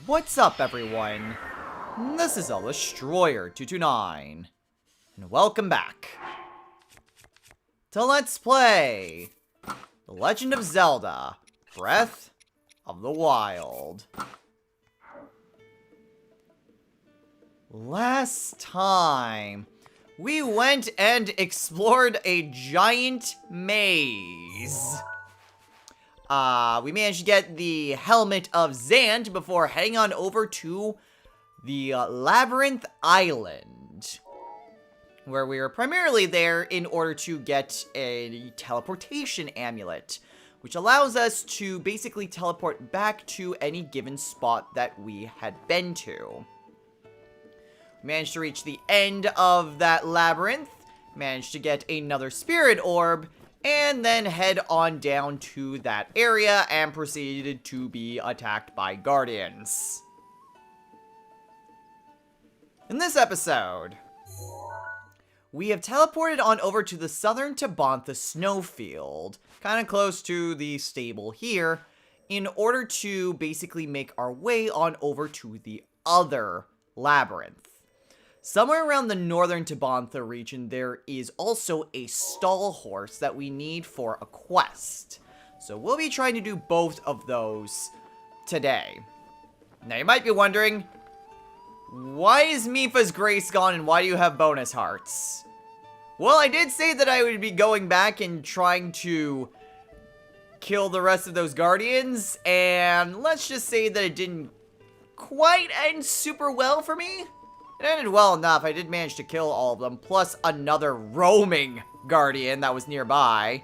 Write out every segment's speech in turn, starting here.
What's up, everyone? This is Destroyer229, and welcome back to Let's Play The Legend of Zelda: Breath of the Wild. Last time, we went and explored a giant maze. We managed to get the Helmet of Zand before heading on over to the Labyrinth Island, where we were primarily there in order to get a teleportation amulet, which allows us to basically teleport back to any given spot that we had been to. We managed to reach the end of that labyrinth, managed to get another spirit orb, and then head on down to that area and proceeded to be attacked by guardians. In this episode, we have teleported on over to the southern Tabantha snowfield, kind of close to the stable here, in order to basically make our way on over to the other labyrinth. Somewhere around the northern Tabantha region, there is also a stall horse that we need for a quest. So we'll be trying to do both of those today. Now you might be wondering, why is Mipha's grace gone and why do you have bonus hearts? Well, I did say that I would be going back and trying to kill the rest of those guardians, and let's just say that it didn't quite end super well for me. It ended well enough. I did manage to kill all of them, plus another roaming guardian that was nearby.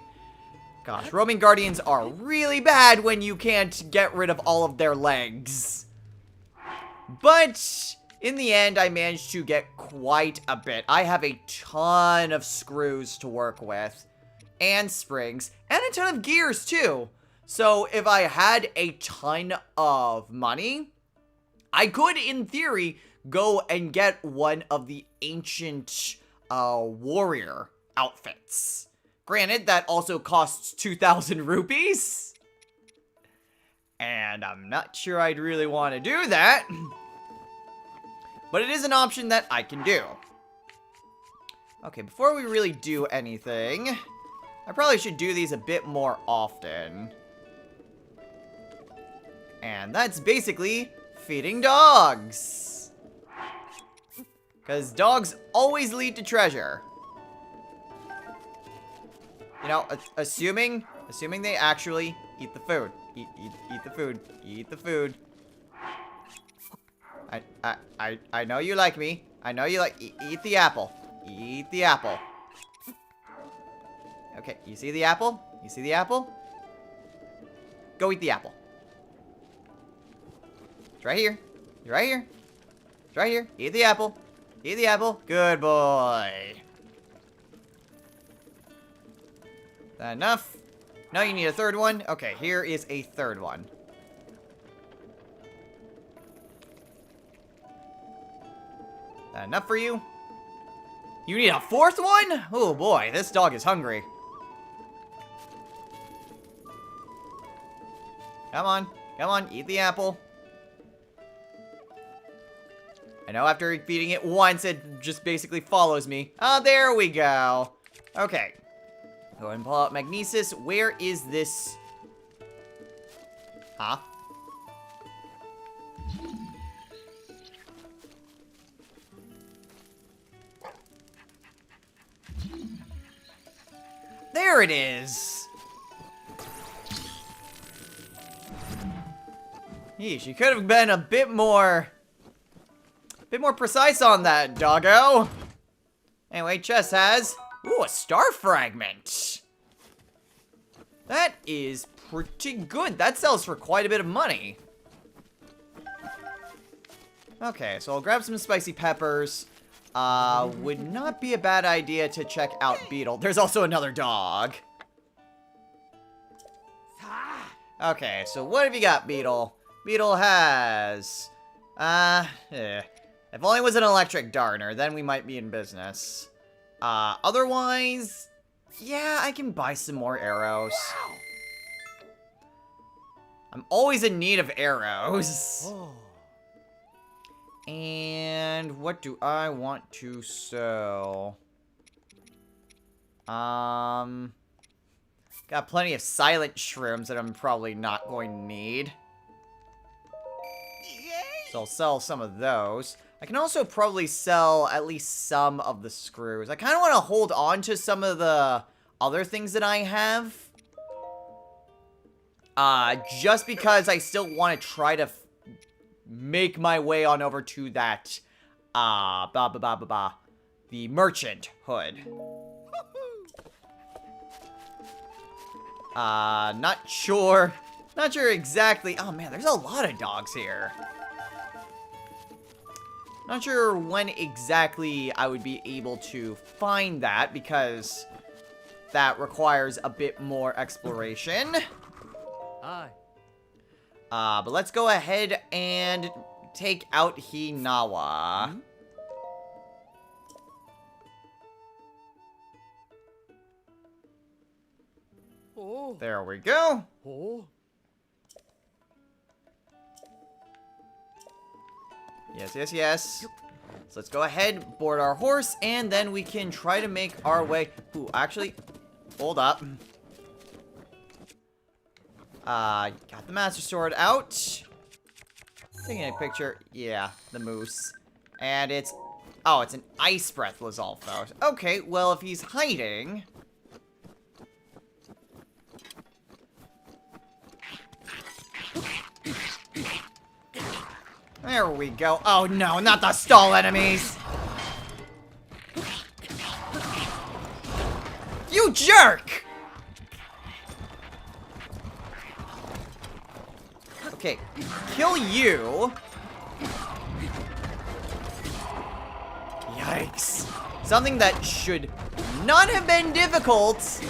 Gosh, roaming guardians are really bad when you can't get rid of all of their legs. But in the end, I managed to get quite a bit. I have a ton of screws to work with, and springs, and a ton of gears too. So if I had a ton of money, I could, in theory, go and get one of the ancient warrior outfits. Granted, that also costs 2,000 rupees. And I'm not sure I'd really want to do that. But it is an option that I can do. Okay, before we really do anything, I probably should do these a bit more often. And that's basically feeding dogs. Because dogs always lead to treasure. You know, assuming they actually eat the food. Eat the food. Eat the food. I know you like me. I know you like... Eat the apple. Eat the apple. Okay, you see the apple? You see the apple? Go eat the apple. It's right here. It's right here. It's right here. Eat the apple. Eat the apple. Good boy. That enough? No, you need a third one? Okay, here is a third one. That enough for you? You need a fourth one? Oh boy, this dog is hungry. Come on. Come on, eat the apple. I know after feeding it once, it just basically follows me. Oh, there we go. Okay. Go ahead and pull out Magnesis. Where is this? Huh? There it is. Yeesh, you could have been a bit more precise on that, doggo. Anyway, Chess has... Ooh, a star fragment. That is pretty good. That sells for quite a bit of money. Okay, so I'll grab some spicy peppers. Would not be a bad idea to check out Beetle. There's also another dog. Okay, so what have you got, Beetle? Beetle has... If only it was an electric darner, then we might be in business. Otherwise, yeah, I can buy some more arrows. I'm always in need of arrows. And what do I want to sell? Got plenty of silent shrooms that I'm probably not going to need. So I'll sell some of those. I can also probably sell at least some of the screws. I kind of want to hold on to some of the other things that I have. Just because I still want to try to make my way on over to that, the merchant hood. Not sure exactly. Oh man, there's a lot of dogs here. Not sure when exactly I would be able to find that, because that requires a bit more exploration. Aye. But let's go ahead and take out Hinawa. Hmm? Oh. There we go. Oh. Yes, yes, yes. So let's go ahead, board our horse, and then we can try to make our way. Ooh, actually, hold up. Got the Master Sword out. Taking a picture. Yeah, the moose. And it's... Oh, it's an Ice Breath Lizalfos. Okay, well, if he's hiding... There we go. Oh no, not the stall enemies! You jerk! Okay, kill you. Yikes. Something that should not have been difficult,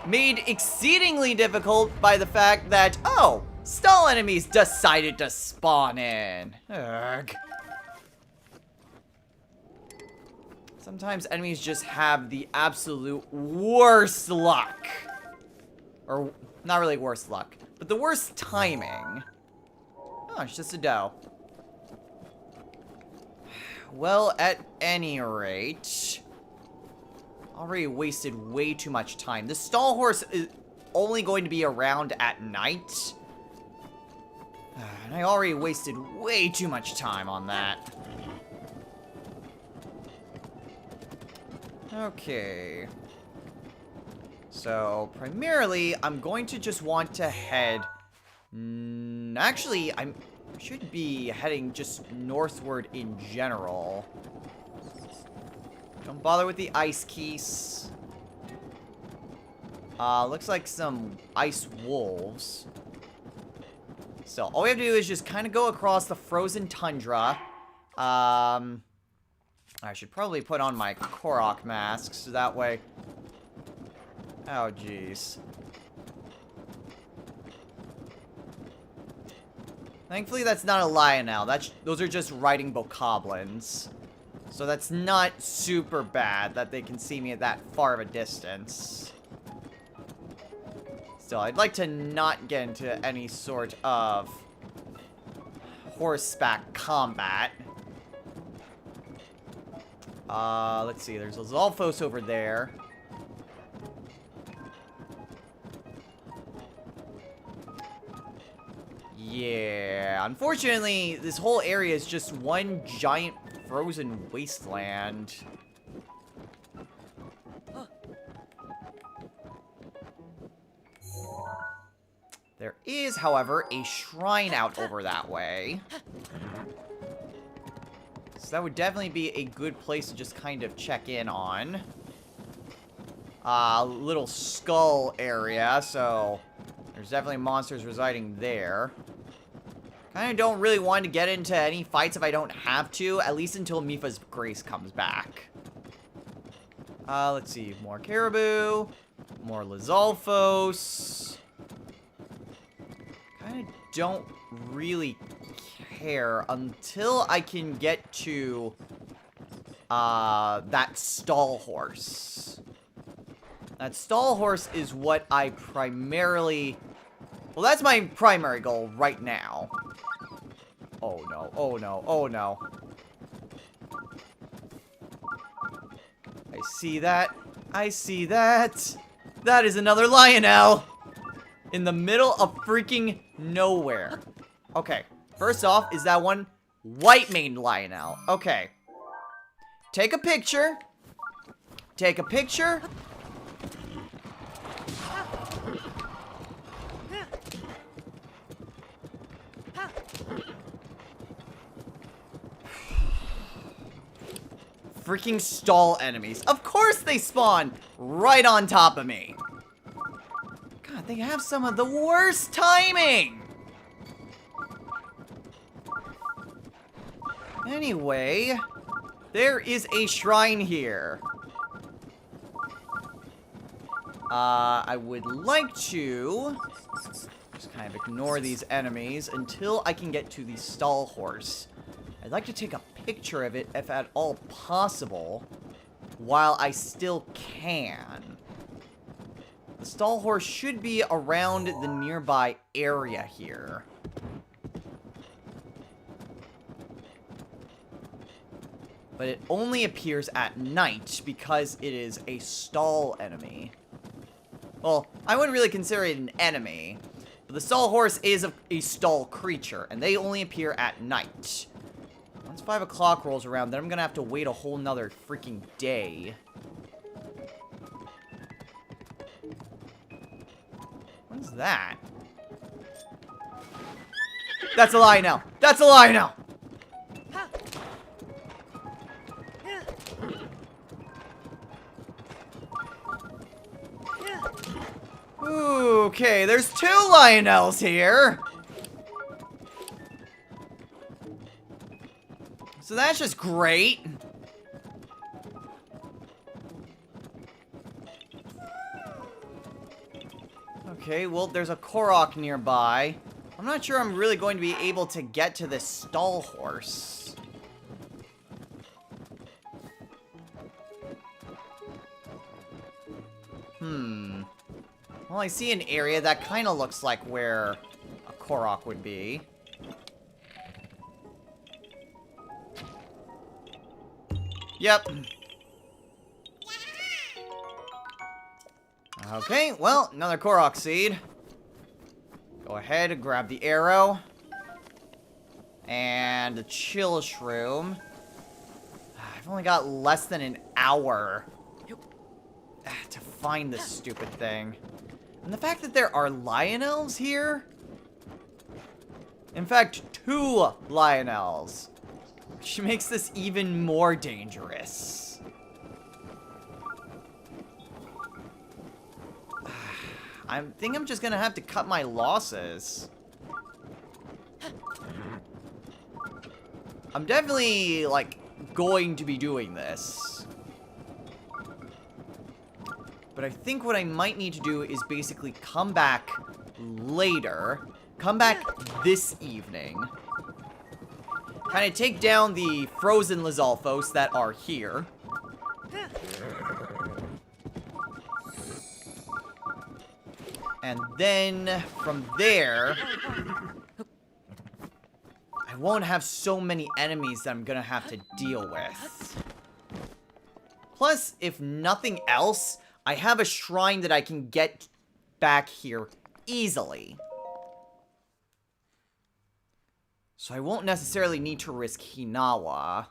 made exceedingly difficult by the fact that, oh, stall enemies decided to spawn in. Ugh. Sometimes enemies just have the absolute worst luck. Or, not really worst luck, but the worst timing. Oh, it's just a doe. Well, at any rate, already wasted way too much time. The stall horse is only going to be around at night. And I already wasted way too much time on that. Okay. So, primarily, I'm going to just want to head... Actually, I should be heading just northward in general. Don't bother with the ice keys. Looks like some ice wolves. So, all we have to do is just kind of go across the frozen tundra. I should probably put on my Korok mask, so that way... Oh, jeez. Thankfully, that's not a Lionel. Those are just riding bokoblins. So that's not super bad that they can see me at that far of a distance. Still, I'd like to not get into any sort of horseback combat. Let's see. There's a Zalfos over there. Yeah, unfortunately, this whole area is just one giant frozen wasteland. There is, however, a shrine out over that way. So that would definitely be a good place to just kind of check in on. Little skull area, so there's definitely monsters residing there. Kind of don't really want to get into any fights if I don't have to, at least until Mipha's Grace comes back. Let's see, more caribou, more Lizalfos. Kind of don't really care until I can get to, that stall horse. That stall horse is what I primarily... Well, that's my primary goal right now. Oh no, oh no, oh no. I see that. I see that. That is another Lionel. In the middle of freaking nowhere. Okay. First off, is that one white-maned Lionel. Okay. Take a picture. Take a picture. Freaking stall enemies. Of course they spawn right on top of me. God, they have some of the worst timing. Anyway, there is a shrine here. I would like to just kind of ignore these enemies until I can get to the stall horse. I'd like to take a picture of it, if at all possible, while I still can. The stall horse should be around the nearby area here. But it only appears at night because it is a stall enemy. Well, I wouldn't really consider it an enemy. But the stall horse is a stall creature, and they only appear at night. Once 5 o'clock rolls around, then I'm gonna have to wait a whole nother freaking day. What is that? That's a Lionel! That's a Lionel! Okay, there's 2 Lionels here. So that's just great. Okay, well, there's a Korok nearby. I'm not sure I'm really going to be able to get to this stall horse. Well, I see an area that kind of looks like where a Korok would be. Yep. Okay, well, another Korok seed. Go ahead and grab the arrow. And the chill shroom. I've only got less than an hour to find this stupid thing. And the fact that there are Lionels here? In fact, 2 Lionels. Which makes this even more dangerous. I think I'm just gonna have to cut my losses. I'm definitely, like, going to be doing this. But I think what I might need to do is basically come back later. Come back this evening. Kind of take down the frozen Lizalfos that are here. And then, from there, I won't have so many enemies that I'm gonna have to deal with. Plus, if nothing else, I have a shrine that I can get back here easily. So I won't necessarily need to risk Hinawa.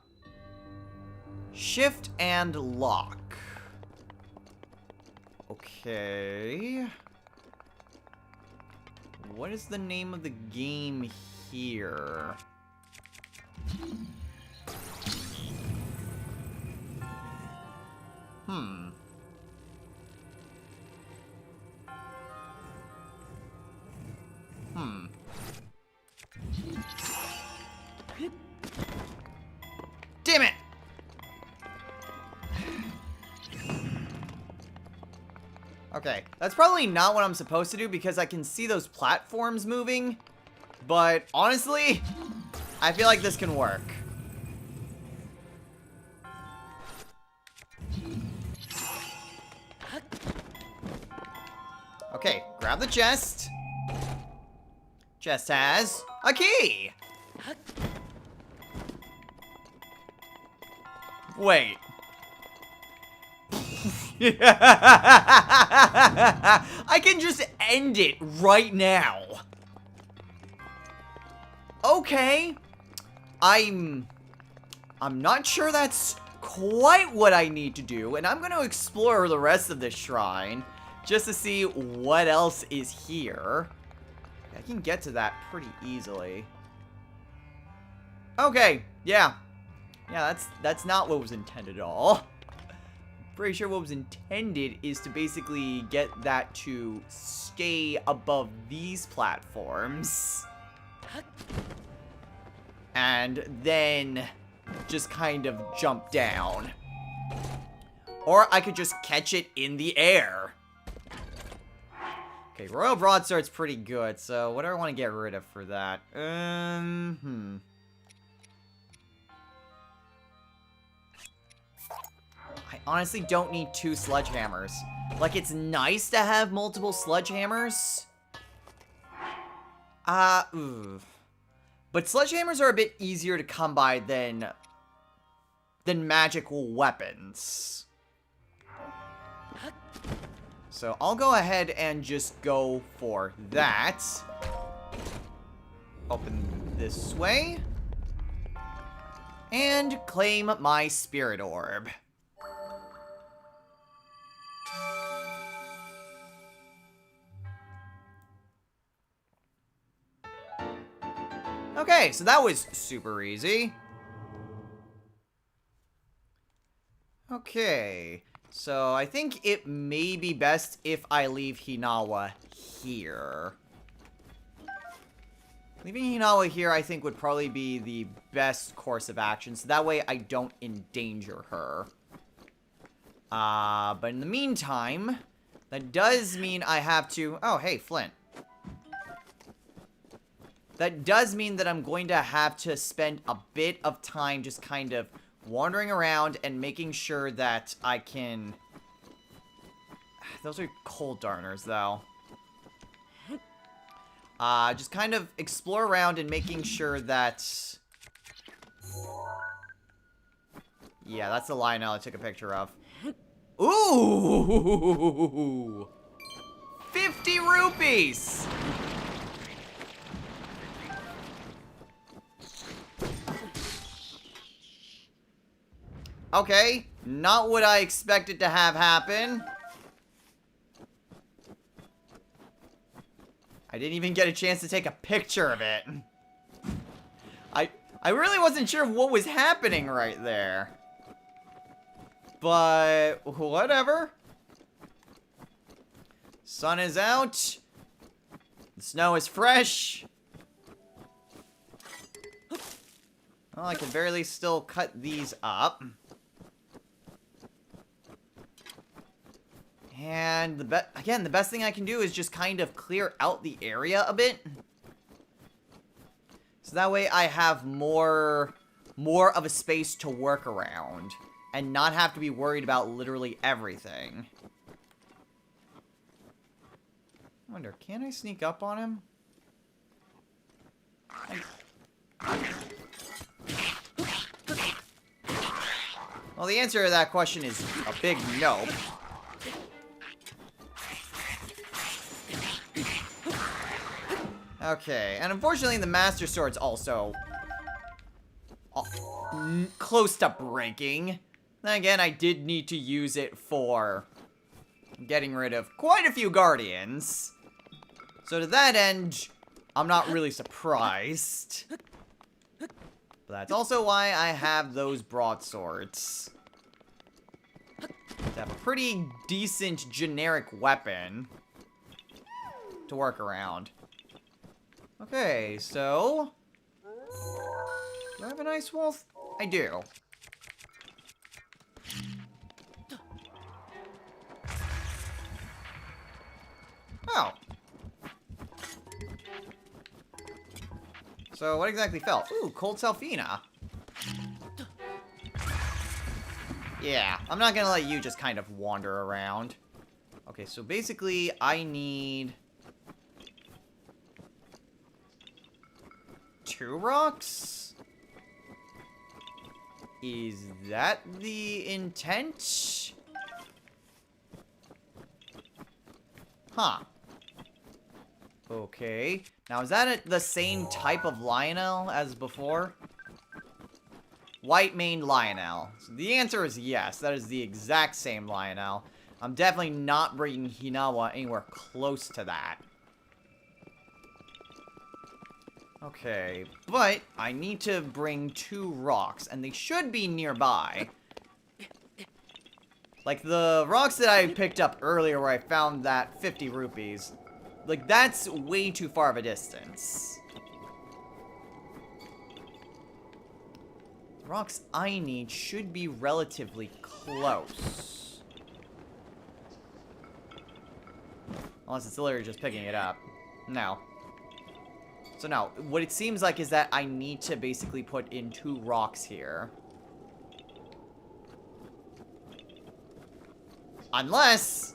Shift and lock. Okay. What is the name of the game here? Damn it! Okay, that's probably not what I'm supposed to do because I can see those platforms moving. But honestly, I feel like this can work. Okay, grab the chest. Chest has a key. Wait. I can just end it right now. Okay. I'm not sure that's quite what I need to do, and I'm going to explore the rest of this shrine just to see what else is here. I can get to that pretty easily. Okay, yeah. Yeah, that's not what was intended at all. Pretty sure what was intended is to basically get that to stay above these platforms. And then just kind of jump down. Or I could just catch it in the air. Okay, Royal Broadsword's pretty good, so what do I want to get rid of for that? I honestly don't need 2 sledgehammers. Like, it's nice to have multiple sledgehammers. But sledgehammers are a bit easier to come by than magical weapons. So I'll go ahead and just go for that. Open this way. And claim my spirit orb. Okay, so that was super easy. Okay, so I think it may be best if I leave Hinawa here. Leaving Hinawa here, I think, would probably be the best course of action, so that way I don't endanger her. But in the meantime, that does mean I have to... Oh, hey, Flint. That does mean that I'm going to have to spend a bit of time just kind of wandering around and making sure that I can... Those are cold darners, though. Just kind of explore around and making sure that... Yeah, that's the Lionel I took a picture of. Ooh! 50 rupees! Okay, not what I expected to have happen. I didn't even get a chance to take a picture of it. I really wasn't sure what was happening right there. But, whatever. Sun is out. The snow is fresh. Well, I can at very least still cut these up. And the best thing I can do is just kind of clear out the area a bit. So that way I have more of a space to work around. And not have to be worried about literally everything. I wonder, can I sneak up on him? Well, the answer to that question is a big no. Okay, and unfortunately the Master Sword's also close to breaking. Then again, I did need to use it for getting rid of quite a few Guardians. So to that end, I'm not really surprised. But that's also why I have those broadswords. To have a pretty decent generic weapon to work around. Okay, so... Do I have an ice wolf? I do. Oh. So, what exactly fell? Ooh, Cold Selfina. Yeah, I'm not gonna let you just kind of wander around. Okay, so basically, I need... 2 rocks? Is that the intent? Huh. Okay. Now, is that the same type of Lionel as before? White-maned Lionel. So the answer is yes. That is the exact same Lionel. I'm definitely not bringing Hinawa anywhere close to that. Okay, but I need to bring 2 rocks, and they should be nearby. Like, the rocks that I picked up earlier where I found that 50 rupees. Like, that's way too far of a distance. The rocks I need should be relatively close. Unless it's literally just picking it up. No. So now, what it seems like is that I need to basically put in 2 rocks here. Unless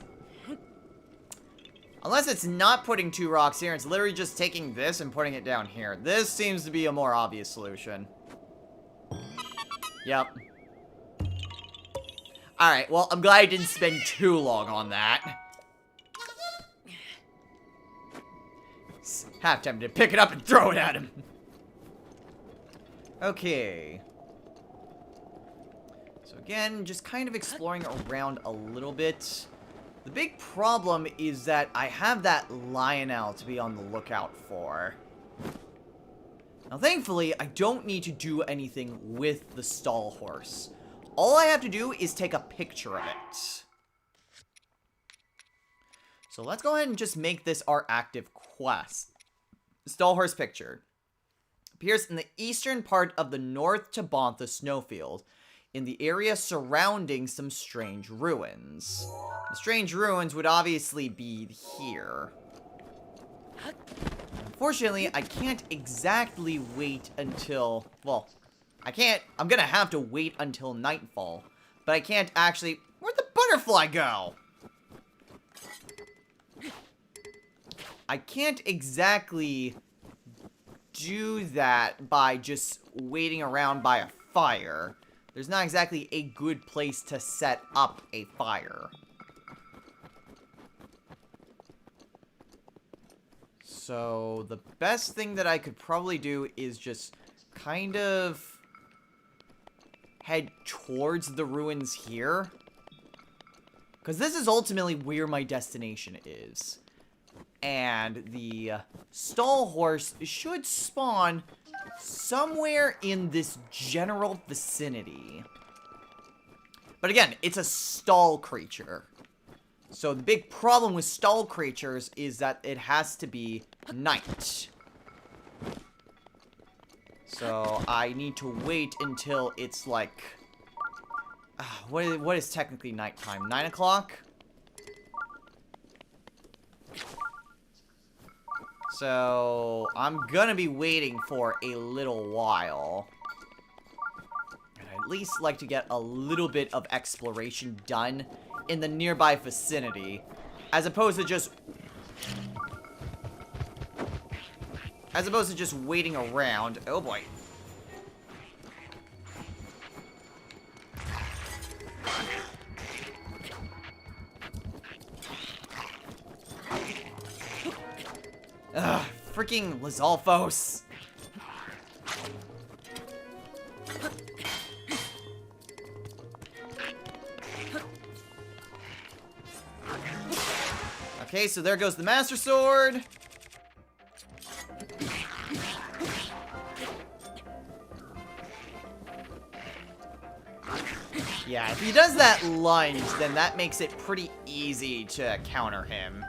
it's not putting 2 rocks here, it's literally just taking this and putting it down here. This seems to be a more obvious solution. Yep. Alright, well, I'm glad I didn't spend too long on that. Half tempted to pick it up and throw it at him. Okay. So again, just kind of exploring around a little bit. The big problem is that I have that Lionel to be on the lookout for. Now thankfully, I don't need to do anything with the stall horse. All I have to do is take a picture of it. So let's go ahead and just make this our active quest. Stall horse picture. Appears in the eastern part of the North Tabantha snowfield, in the area surrounding some strange ruins. The strange ruins would obviously be here. Unfortunately, I can't exactly wait until... Well, I'm gonna have to wait until nightfall. But I can't actually... Where'd the butterfly go? I can't exactly do that by just waiting around by a fire. There's not exactly a good place to set up a fire. So, the best thing that I could probably do is just kind of head towards the ruins here. Because this is ultimately where my destination is. And the stall horse should spawn somewhere in this general vicinity. But again, it's a stall creature. So the big problem with stall creatures is that it has to be night. So I need to wait until it's like... what is technically nighttime? 9 o'clock? So, I'm gonna be waiting for a little while. And I'd at least like to get a little bit of exploration done in the nearby vicinity, as opposed to just waiting around. Oh boy. Ugh, freaking Lizalfos. Okay, so there goes the Master Sword. Yeah, if he does that lunge, then that makes it pretty easy to counter him.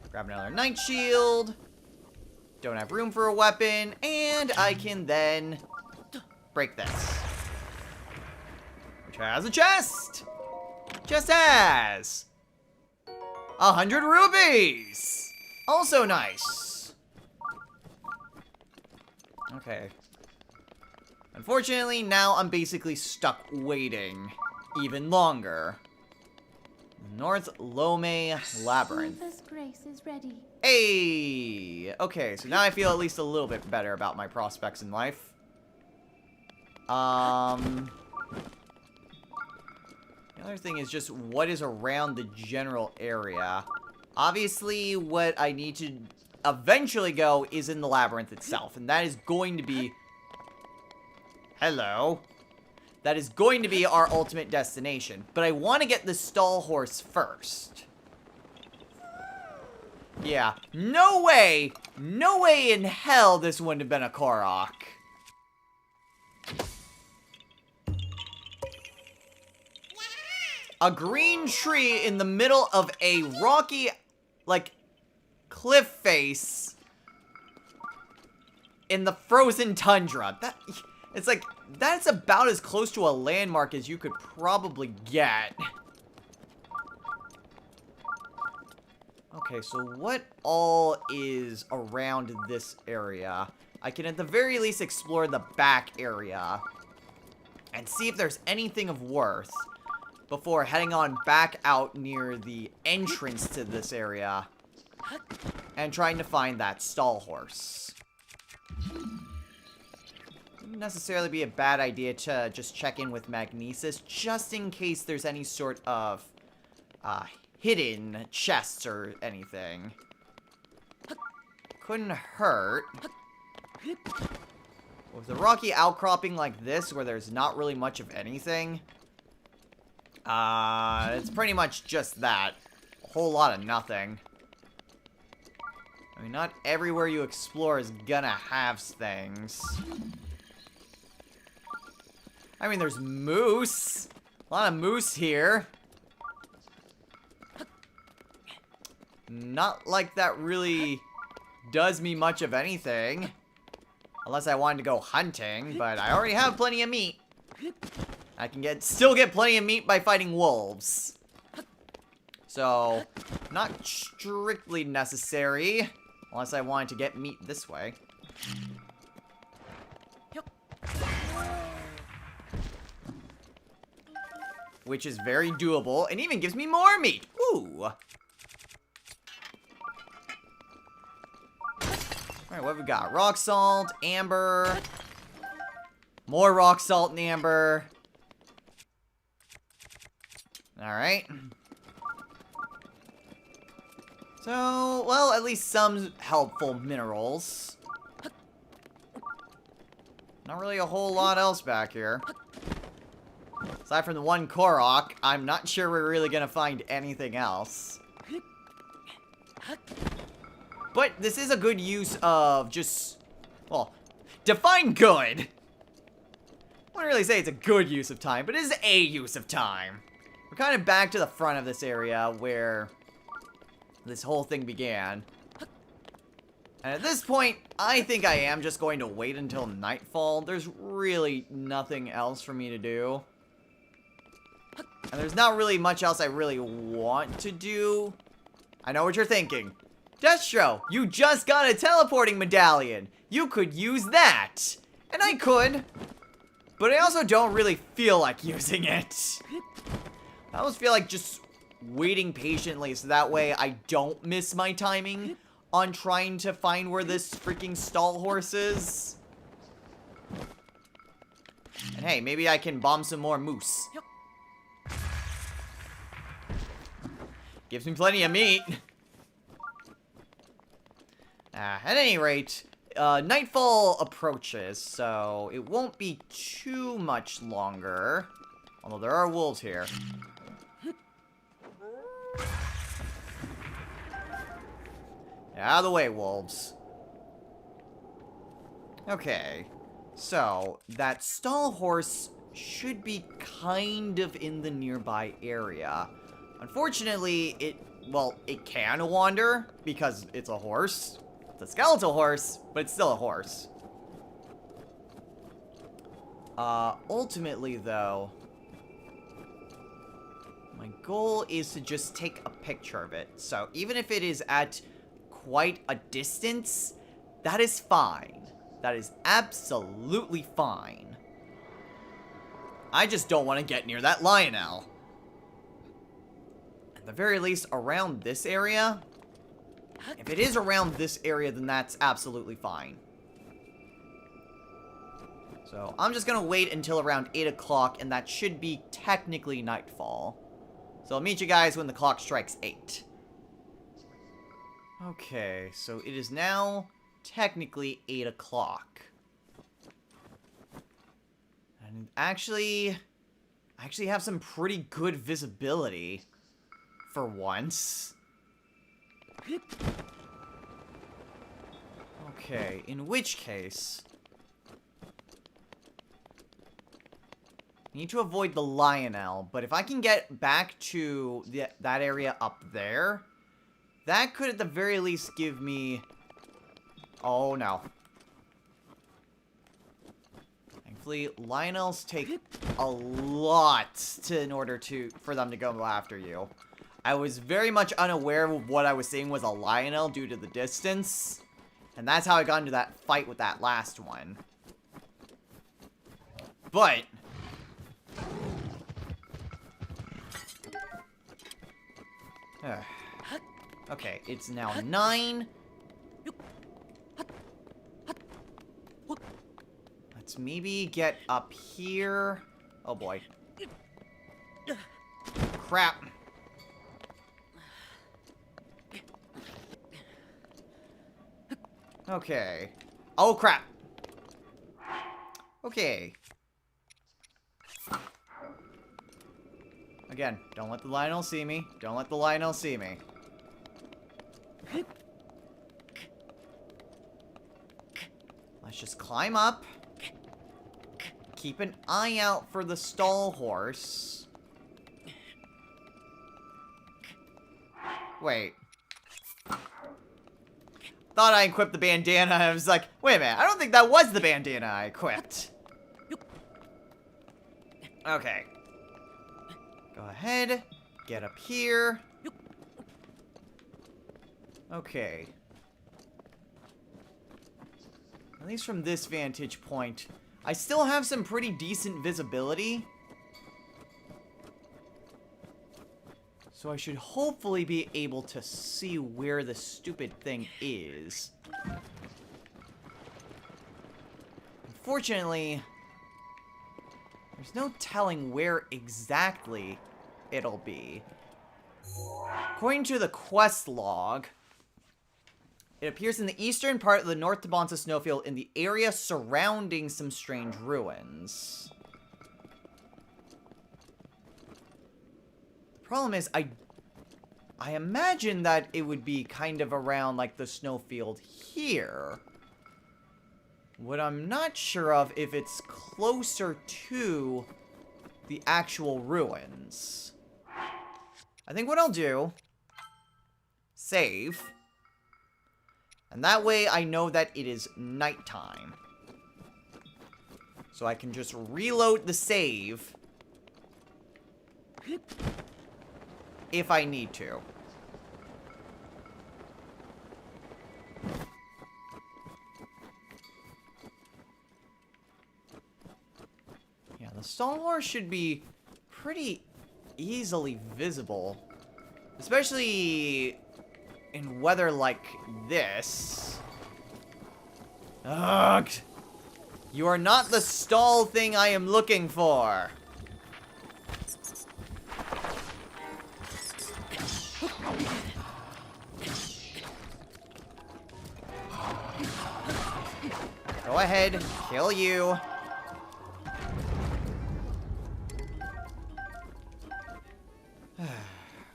Grab another Night Shield. Don't have room for a weapon, and I can then break this. Which has a chest! Chest has 100 rupees! Also nice. Okay. Unfortunately, now I'm basically stuck waiting even longer. North LOMEI Labyrinth. Grace is ready. Hey! Okay, so now I feel at least a little bit better about my prospects in life. The other thing is just what is around the general area. Obviously, what I need to eventually go is in the labyrinth itself, and that is going to be... Hello. That is going to be our ultimate destination, but I want to get the stall horse first. Yeah, no way in hell this wouldn't have been a Korok. A green tree in the middle of a rocky, like, cliff face in the frozen tundra. It's like, that's about as close to a landmark as you could probably get. Okay, so what all is around this area? I can at the very least explore the back area and see if there's anything of worth before heading on back out near the entrance to this area and trying to find that stall horse. Wouldn't necessarily be a bad idea to just check in with Magnesis just in case there's any sort of hidden chests or anything. Couldn't hurt. With the rocky outcropping like this, where there's not really much of anything, it's pretty much just that. A whole lot of nothing. I mean, not everywhere you explore is gonna have things. I mean, there's moose. A lot of moose here. Not like that really does me much of anything. Unless I wanted to go hunting, but I already have plenty of meat. I can still get plenty of meat by fighting wolves. So, not strictly necessary. Unless I wanted to get meat this way. Which is very doable, and even gives me more meat. Ooh. Alright, what have we got? Rock salt, amber. More rock salt and amber. Alright. So, well, at least some helpful minerals. Not really a whole lot else back here. Aside from the one Korok, I'm not sure we're really gonna find anything else. But this is a good use of just, well, define good. I wouldn't really say it's a good use of time, but it is a use of time. We're kind of back to the front of this area where this whole thing began. And at this point, I think I am just going to wait until nightfall. There's really nothing else for me to do. And there's not really much else I really want to do. I know what you're thinking. Destro, you just got a teleporting medallion. You could use that. And I could. But I also don't really feel like using it. I almost feel like just waiting patiently so that way I don't miss my timing on trying to find where this freaking stall horse is. And hey, maybe I can bomb some more moose. Gives me plenty of meat. At any rate, nightfall approaches, so it won't be too much longer. Although there are wolves here. Out of the way, wolves. Okay. So, that stall horse should be kind of in the nearby area. Unfortunately, it can wander because it's a horse. It's a skeletal horse, but it's still a horse. Ultimately, though, my goal is to just take a picture of it. So, even if it is at quite a distance, that is fine. That is absolutely fine. I just don't want to get near that Lionel. At the very least, around this area. If it is around this area, then that's absolutely fine. So, I'm just going to wait until around 8 o'clock, and that should be technically nightfall. So, I'll meet you guys when the clock strikes 8. Okay, so it is now technically 8 o'clock. And I actually have some pretty good visibility for once. Okay, in which case, I need to avoid the Lionel, but if I can get back to that area up there, that could at the very least give me... Oh, no. Thankfully, Lionels take a lot for them to go after you. I was very much unaware of what I was seeing was a Lionel due to the distance. And that's how I got into that fight with that last one. But... okay, it's now 9. Let's maybe get up here. Oh boy. Crap. Okay. Oh crap. Okay. Again, don't let the Lionel see me. Don't let the Lionel see me. Let's just climb up. Keep an eye out for the stall horse. Wait. Thought I equipped the bandana. I was like, wait a minute. I don't think that was the bandana I equipped. Okay. Go ahead. Get up here. Okay. At least from this vantage point, I still have some pretty decent visibility. So I should hopefully be able to see where the stupid thing is. Unfortunately, there's no telling where exactly it'll be. According to the quest log, it appears in the eastern part of the North Tabantha snowfield in the area surrounding some strange ruins. The problem is, I imagine that it would be kind of around, like, the snowfield here. What I'm not sure of if it's closer to the actual ruins. I think what I'll do, save, and that way I know that it is nighttime. So I can just reload the save if I need to. Yeah, the stall horse should be pretty easily visible, especially in weather like this. Ugh! You are not the stall thing I am looking for. Go ahead, kill you.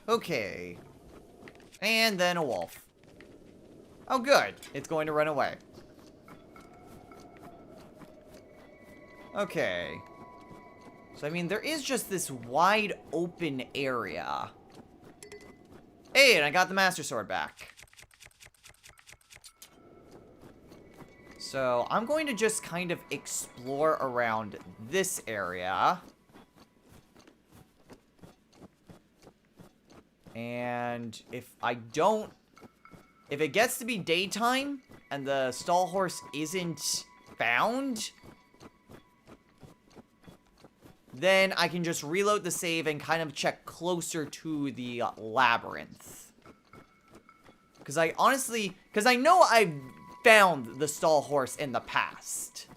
Okay. And then a wolf. Oh, good. It's going to run away. Okay. So, I mean, there is just this wide open area. Hey, and I got the Master Sword back. So, I'm going to just kind of explore around this area. And if it gets to be daytime and the stall horse isn't found, then I can just reload the save and kind of check closer to the labyrinth. Because I know I found the stall horse in the past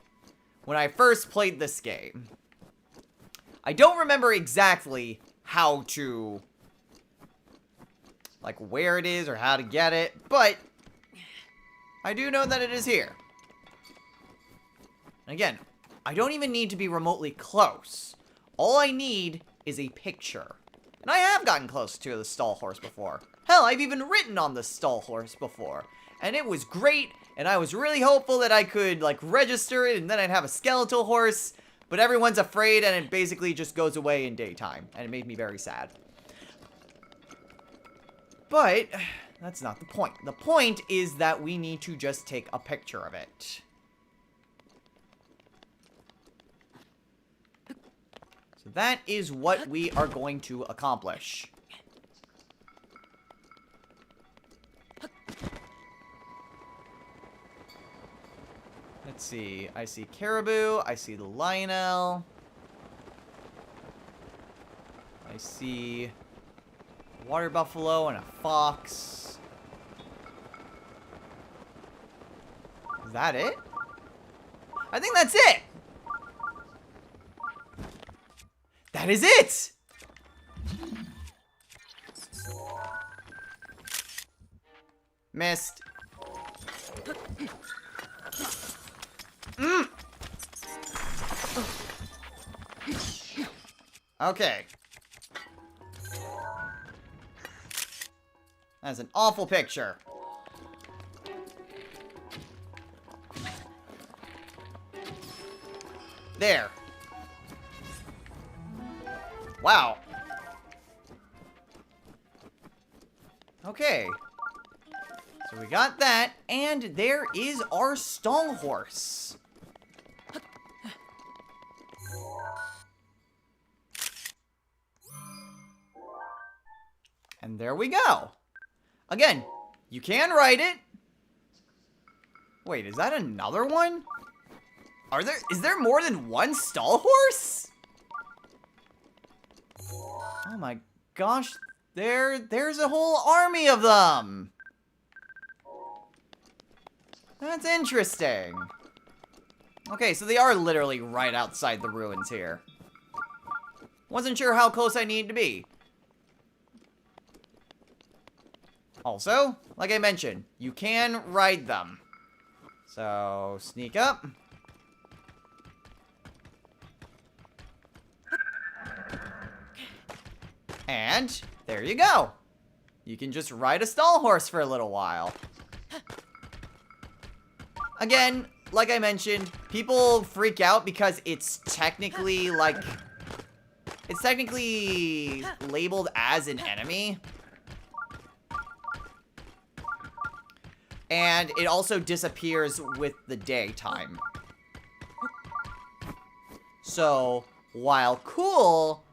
when I first played this game. I don't remember exactly how to like, where it is or how to get it, but I do know that it is here. And again, I don't even need to be remotely close. All I need is a picture. And I have gotten close to the stall horse before. Hell, I've even ridden on the stall horse before. And it was great, and I was really hopeful that I could, like, register it, and then I'd have a skeletal horse. But everyone's afraid, and it basically just goes away in daytime. And it made me very sad. But that's not the point. The point is that we need to just take a picture of it. So that is what we are going to accomplish. Let's see. I see caribou. I see the lionel. I see water buffalo and a fox. Is that it? I think that's it. That is it! Missed. Okay. That's an awful picture. There. Wow. Okay. So we got that, and there is our stall horse. And there we go. Again, you can ride it. Wait, is that another one? Is there more than one stall horse? Oh my gosh, there's a whole army of them. That's interesting. Okay, so they are literally right outside the ruins here. Wasn't sure how close I needed to be. Also, like I mentioned, you can ride them. So, sneak up. And there you go. You can just ride a stall horse for a little while. Again, like I mentioned, people freak out because it's technically labeled as an enemy. And it also disappears with the daytime. So, while cool,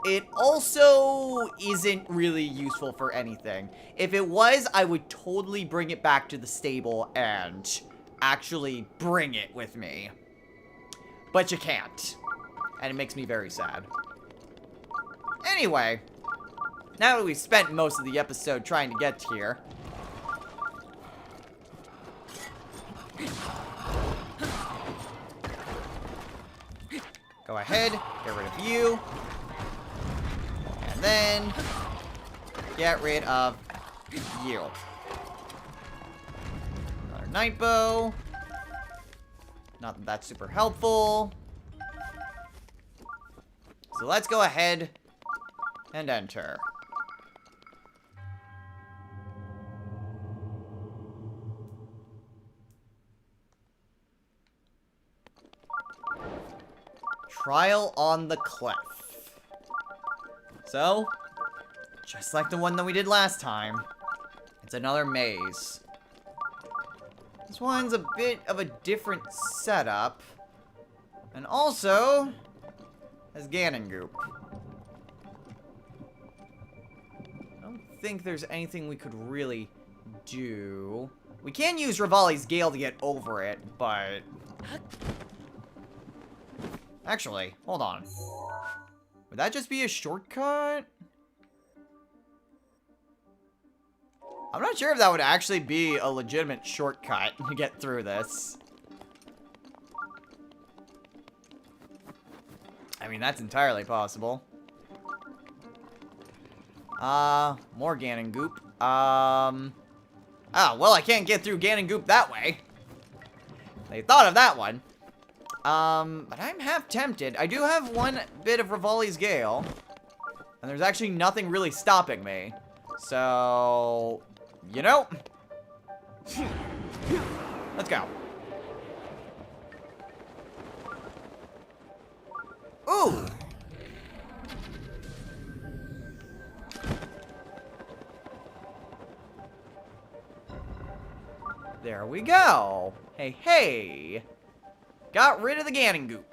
it also isn't really useful for anything. If it was, I would totally bring it back to the stable and actually bring it with me. But you can't. And it makes me very sad. Anyway, now that we've spent most of the episode trying to get here, go ahead, get rid of you. And then get rid of you. Another night bow. Not that that's super helpful. So let's go ahead and enter. Trial on the cliff. So, just like the one that we did last time, it's another maze. This one's a bit of a different setup. And also, has Ganon goop. I don't think there's anything we could really do. We can use Rivali's Gale to get over it, but... Actually, hold on. Would that just be a shortcut? I'm not sure if that would actually be a legitimate shortcut to get through this. I mean, that's entirely possible. More Ganon goop. Oh, well, I can't get through Ganon goop that way. They thought of that one. But I'm half tempted. I do have one bit of Rivali's Gale. And there's actually nothing really stopping me. So, you know. Let's go. Ooh! There we go. Hey, hey. Got rid of the Ganon goop.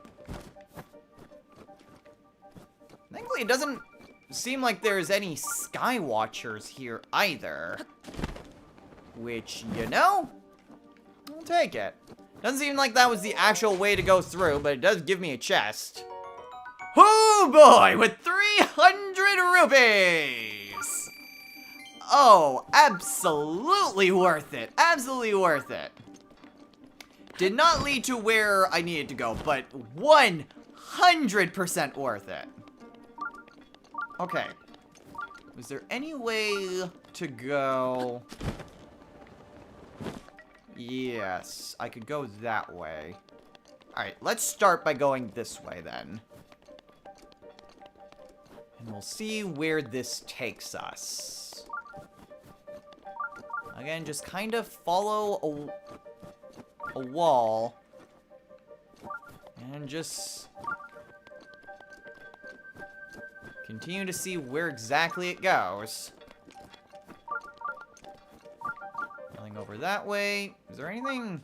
Thankfully, it doesn't seem like there's any Sky Watchers here either. Which, you know, I'll take it. Doesn't seem like that was the actual way to go through, but it does give me a chest. Oh boy, with 300 rupees! Oh, absolutely worth it. Absolutely worth it. Did not lead to where I needed to go, but 100% worth it. Okay. Was there any way to go? Yes, I could go that way. Alright, let's start by going this way then. And we'll see where this takes us. Again, just kind of follow a wall. And just continue to see where exactly it goes. Nothing over that way. Is there anything?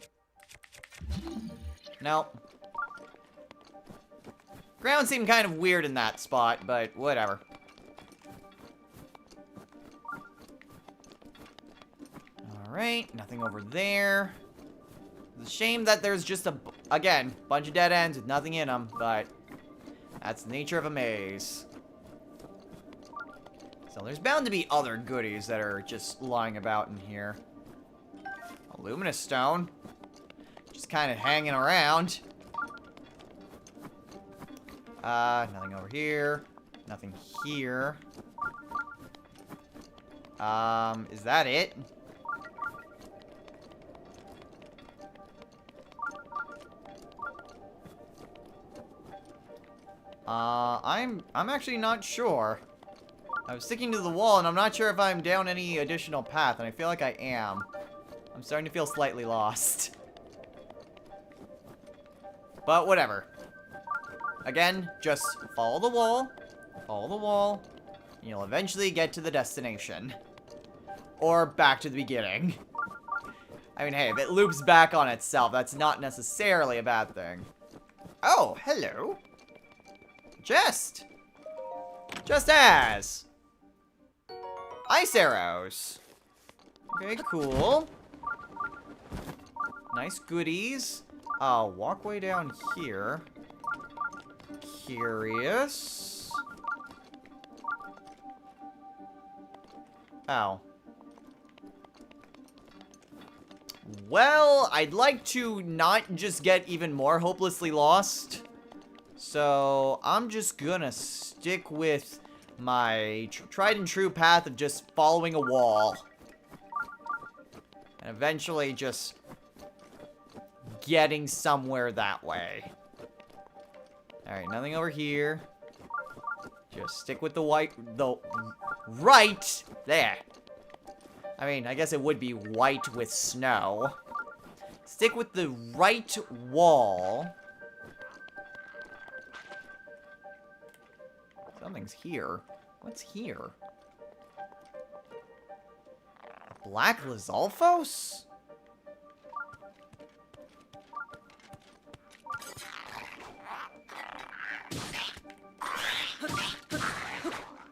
Nope. Ground seemed kind of weird in that spot, but whatever. Alright, nothing over there. It's a shame that there's just again, bunch of dead ends with nothing in them, but that's the nature of a maze. So there's bound to be other goodies that are just lying about in here. A luminous stone. Just kind of hanging around. Nothing over here. Nothing here. Is that it? I'm actually not sure. I was sticking to the wall, and I'm not sure if I'm down any additional path, and I feel like I am. I'm starting to feel slightly lost. But whatever. Again, just follow the wall. Follow the wall. And you'll eventually get to the destination. Or back to the beginning. I mean, hey, if it loops back on itself, that's not necessarily a bad thing. Oh, hello. Just as. Ice arrows. Okay, cool. Nice goodies. Walkway down here. Curious. Oh. Well, I'd like to not just get even more hopelessly lost. So, I'm just gonna stick with my tried and true path of just following a wall. And eventually just getting somewhere that way. Alright, nothing over here. Just stick with the right there. I mean, I guess it would be white with snow. Stick with the right wall. Something's here. What's here? Black Lizalfos?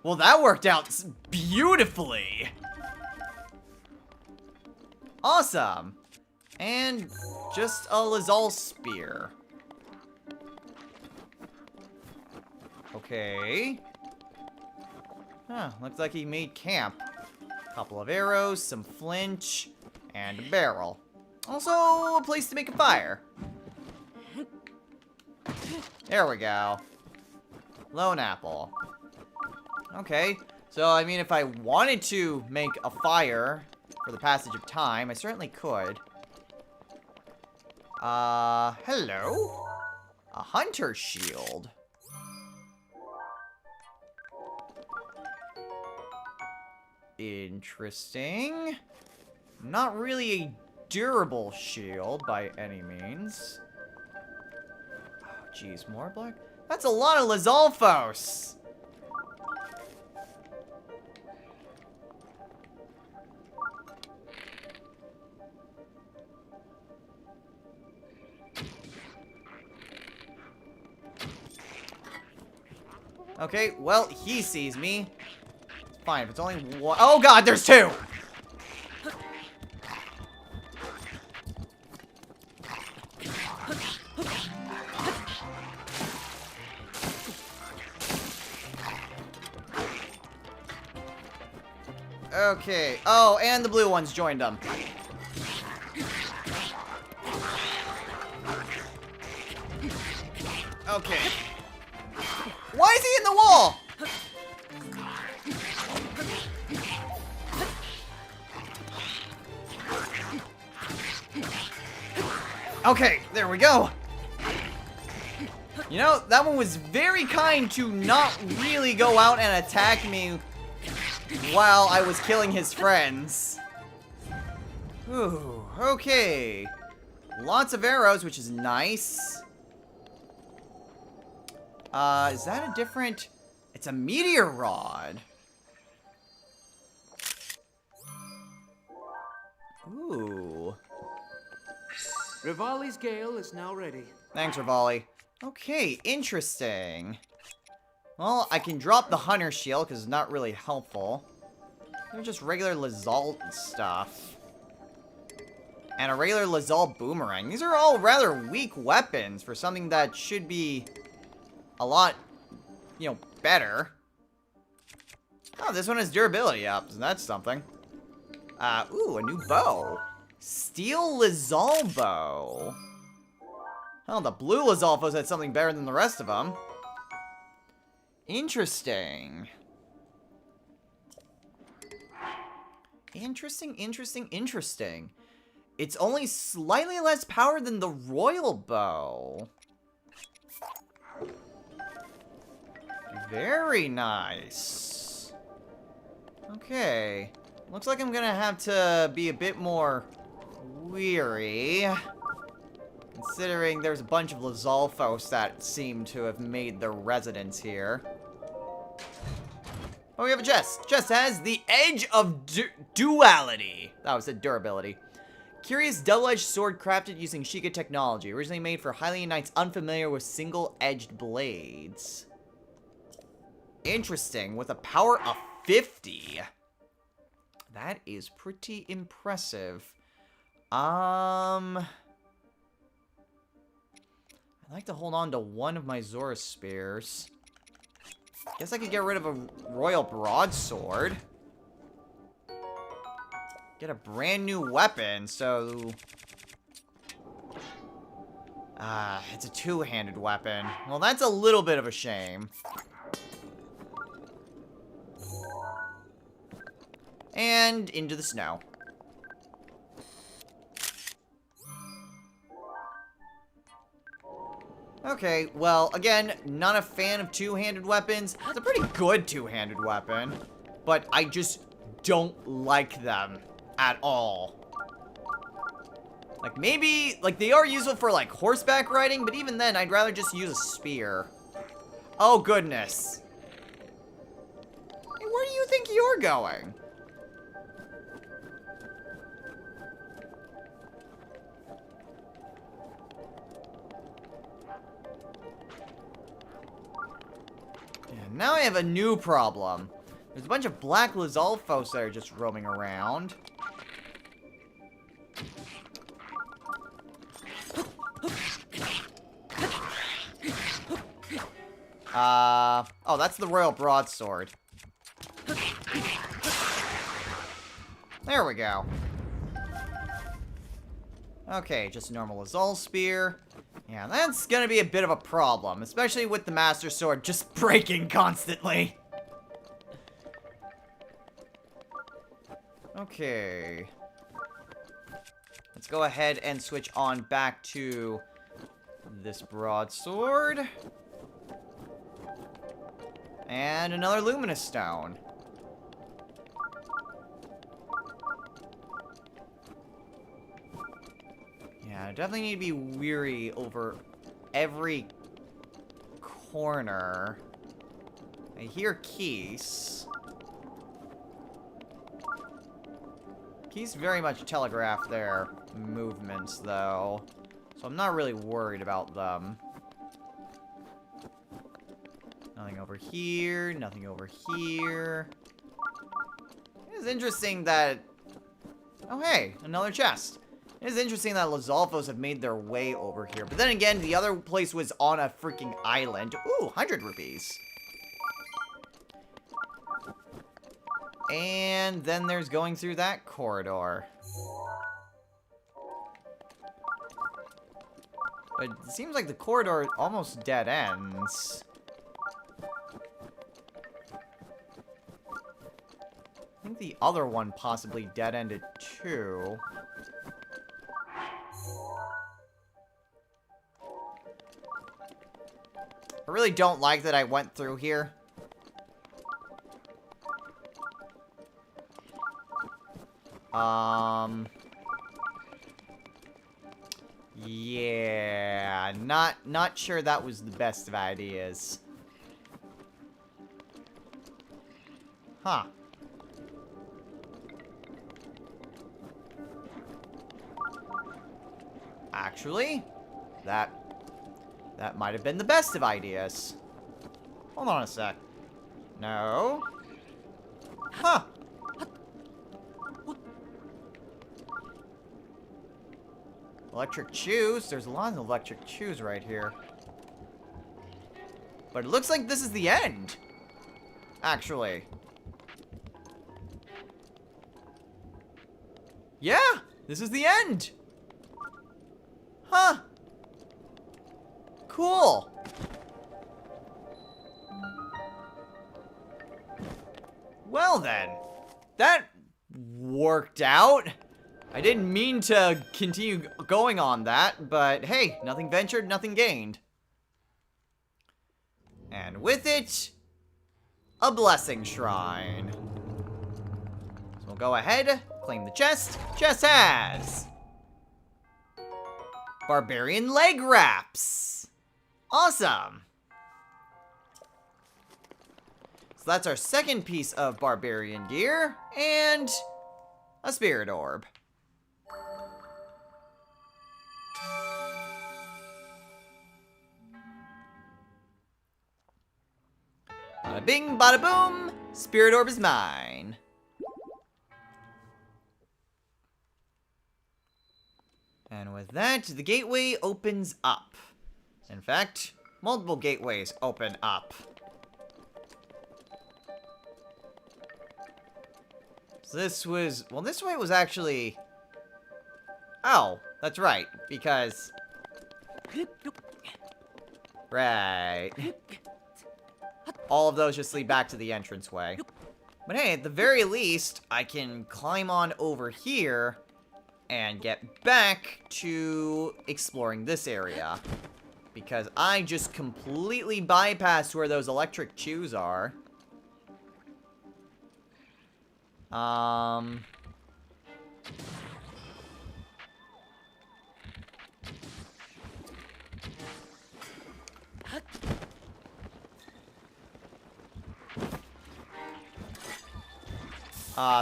Well, that worked out beautifully. Awesome. And just a Lizal spear. Okay. Huh, looks like he made camp. Couple of arrows, some flint, and a barrel. Also, a place to make a fire. There we go. Lone apple. Okay, So, I mean, if I wanted to make a fire for the passage of time, I certainly could. Hello? A hunter shield. Interesting. Not really a durable shield by any means. Oh, jeez, more black? That's a lot of Lizalfos! Okay, well, he sees me. It's fine, if it's only one. Oh god, there's two! Okay. Oh, and the blue ones joined them. Okay. Why is he in the wall? Okay, there we go. You know, that one was very kind to not really go out and attack me while I was killing his friends. Ooh, okay. Lots of arrows, which is nice. Is that a different... It's a meteor rod. Ooh. Rivali's gale is now ready. Thanks, Rivali. Okay, interesting. Well, I can drop the hunter shield because it's not really helpful. They're just regular Lazal stuff. And a regular Lazal boomerang. These are all rather weak weapons for something that should be a lot, you know, better. Oh, this one has durability up, so that's something. Ooh, a new bow. Steel Lazal bow. Oh, the blue Lazalfos had something better than the rest of them. Interesting. Interesting. It's only slightly less power than the royal bow. Very nice. Okay. Looks like I'm gonna have to be a bit more weary. Considering there's a bunch of Lizalfos that seem to have made their residence here. Oh, we have a chest. Chest has the Edge of Duality. That was a durability. Curious double-edged sword crafted using Sheikah technology. Originally made for Hylian knights unfamiliar with single-edged blades. Interesting. With a power of 50. That is pretty impressive. I'd like to hold on to one of my Zora spears. Guess I could get rid of a royal broadsword. Get a brand new weapon, so... it's a two-handed weapon. Well, that's a little bit of a shame. And into the snow. Okay, well, again, not a fan of two-handed weapons. It's a pretty good two-handed weapon, but I just don't like them at all. Like, maybe, like, they are useful for, like, horseback riding, but even then, I'd rather just use a spear. Oh, goodness. Hey, where do you think you're going? Now I have a new problem. There's a bunch of black Lizalfos that are just roaming around. Oh, that's the Royal Broadsword. There we go. Okay, just a normal Lazal spear. Yeah, that's gonna be a bit of a problem, especially with the Master Sword just breaking constantly. Okay. Let's go ahead and switch on back to this broadsword. And another luminous stone. Yeah, I definitely need to be weary over every corner. I hear Keys. Keys very much telegraph their movements, though. So I'm not really worried about them. Nothing over here, nothing over here. It's interesting that... Oh, hey, another chest. It is interesting that Lizalfos have made their way over here. But then again, the other place was on a freaking island. Ooh, 100 rupees. And then there's going through that corridor. But it seems like the corridor almost dead ends. I think the other one possibly dead-ended too. I really don't like that I went through here. Yeah, not sure that was the best of ideas. Huh. Actually, that might have been the best of ideas. Hold on a sec. No. Huh. Electric chews. There's a lot of electric chews right here. But it looks like this is the end. Actually. Yeah, this is the end. Huh. Cool. Well then, that worked out. I didn't mean to continue going on that, but hey, nothing ventured, nothing gained. And with it, a blessing shrine. So we'll go ahead, claim the chest. Chest has barbarian leg wraps. Awesome. So that's our second piece of barbarian gear, and a spirit orb. Bada bing, bada boom, spirit orb is mine. And with that, the gateway opens up. In fact, multiple gateways open up. So this was, well, this way was actually, oh, that's right, because, right. All of those just lead back to the entranceway. But hey, at the very least, I can climb on over here and get back to exploring this area. Because I just completely bypassed where those electric chews are.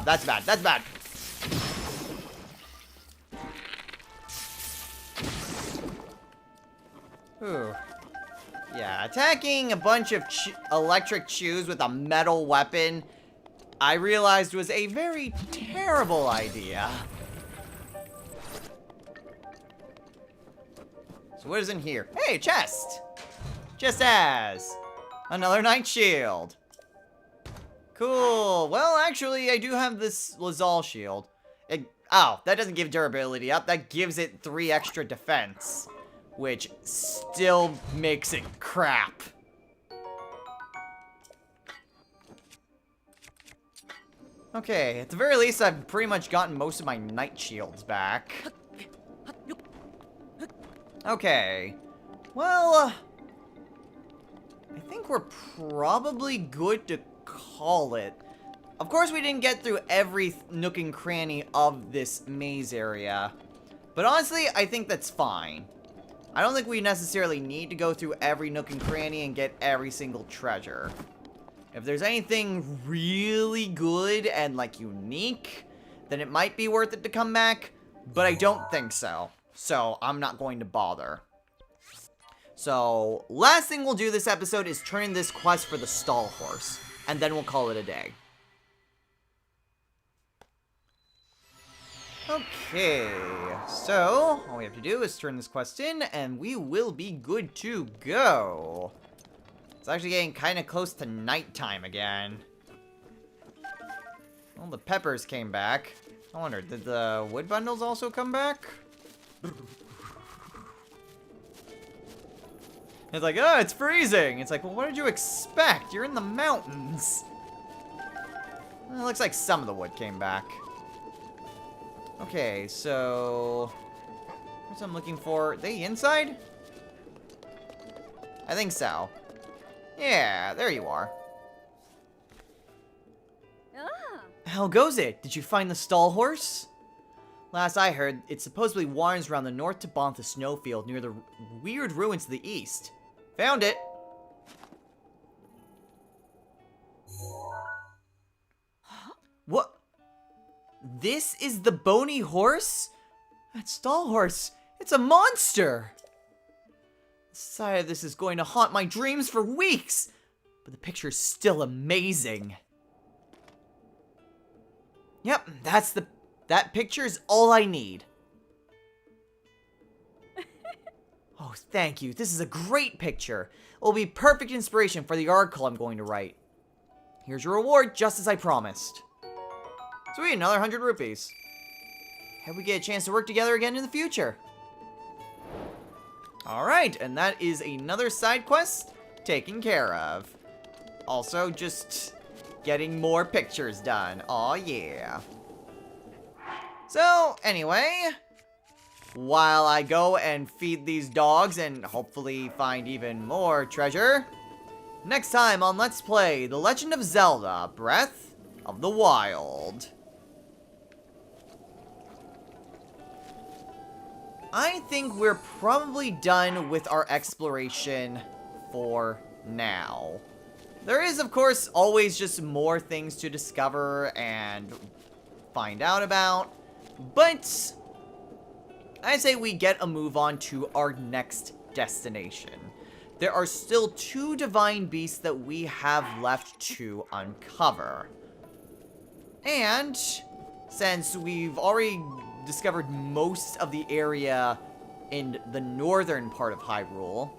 That's bad. That's bad. Ooh. Yeah, attacking a bunch of electric chews with a metal weapon, I realized was a very terrible idea. So what is in here? Hey, chest! Just as another night shield. Cool. Well, actually, I do have this Lazal shield. Oh, that doesn't give durability up. That gives it 3 extra defense. Which still makes it crap. Okay, at the very least, I've pretty much gotten most of my night shields back. Okay. Well, I think we're probably good to call it. Of course, we didn't get through every nook and cranny of this maze area. But honestly, I think that's fine. I don't think we necessarily need to go through every nook and cranny and get every single treasure. If there's anything really good and, like, unique, then it might be worth it to come back, but I don't think so. So, I'm not going to bother. So, last thing we'll do this episode is turn in this quest for the stall horse, and then we'll call it a day. Okay, so, all we have to do is turn this quest in, and we will be good to go. It's actually getting kind of close to nighttime again. Well, the peppers came back. I wonder, did the wood bundles also come back? It's like, oh, it's freezing. It's like, well, what did you expect? You're in the mountains. Well, it looks like some of the wood came back. Okay, so... what's I'm looking for? Are they inside? I think so. Yeah, there you are. Ah. How goes it? Did you find the stall horse? Last I heard, it supposedly wanders around the north to Tabantha snowfield near the weird ruins to the east. Found it. What? This is the bony horse? That stall horse, it's a monster! The sight of this is going to haunt my dreams for weeks, but the picture's still amazing. Yep, that picture's all I need. Oh, thank you. This is a great picture. It will be perfect inspiration for the article I'm going to write. Here's your reward, just as I promised. Sweet, another 100 rupees. Hope we get a chance to work together again in the future. Alright, and that is another side quest taken care of. Also, just getting more pictures done. Aw, yeah. So, anyway, while I go and feed these dogs and hopefully find even more treasure, next time on Let's Play The Legend of Zelda: Breath of the Wild. I think we're probably done with our exploration for now. There is, of course, always just more things to discover and find out about, but I say we get a move on to our next destination. There are still 2 divine beasts that we have left to uncover. And since we've already discovered most of the area in the northern part of Hyrule,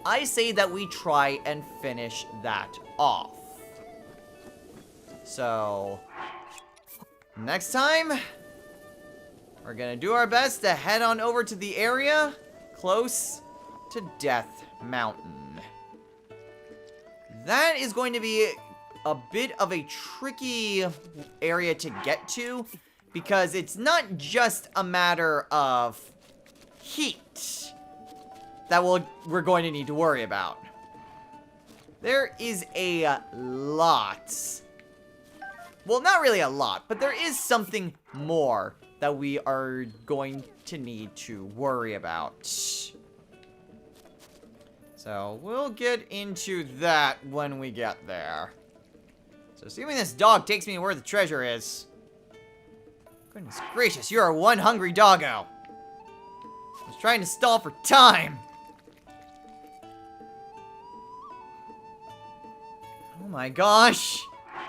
I say that we try and finish that off. So, next time, we're gonna do our best to head on over to the area close to Death Mountain. That is going to be a bit of a tricky area to get to, because it's not just a matter of heat that we're going to need to worry about. There is a lot. Well, not really a lot, but there is something more that we are going to need to worry about. So, we'll get into that when we get there. So, assuming this dog takes me where the treasure is. Goodness gracious, you are one hungry doggo. I was trying to stall for time. Oh my gosh.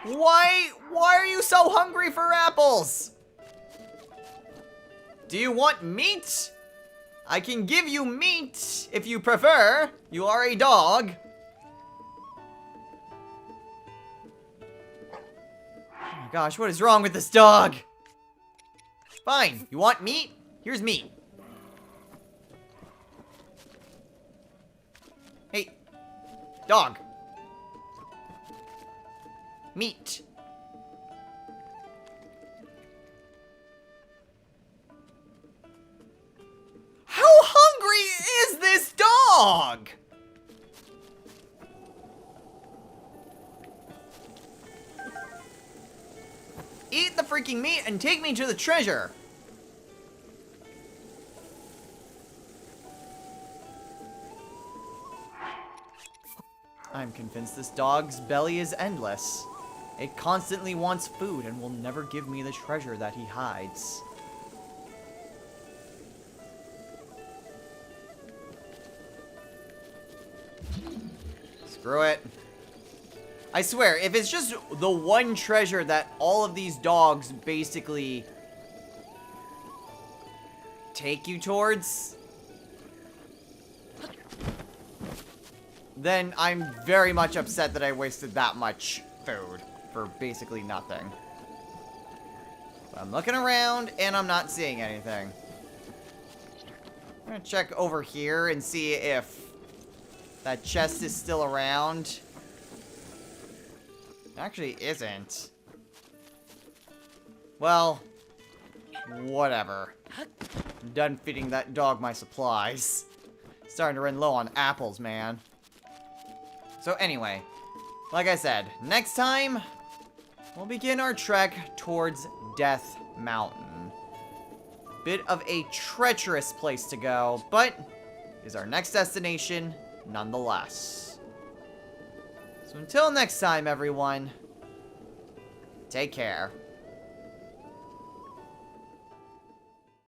Why are you so hungry for apples? Do you want meat? I can give you meat if you prefer. You are a dog. Oh my gosh, what is wrong with this dog? Fine, you want meat? Here's meat. Hey, dog. Meat. dog! Eat the freaking meat and take me to the treasure! I'm convinced this dog's belly is endless. It constantly wants food and will never give me the treasure that he hides. Screw it. I swear, if it's just the one treasure that all of these dogs basically take you towards, then I'm very much upset that I wasted that much food for basically nothing. But I'm looking around and I'm not seeing anything. I'm gonna check over here and see if that chest is still around. It actually isn't. Well, whatever. I'm done feeding that dog my supplies. Starting to run low on apples, man. So anyway, like I said, next time, we'll begin our trek towards Death Mountain. Bit of a treacherous place to go, but is our next destination nonetheless. So until next time, everyone, take care.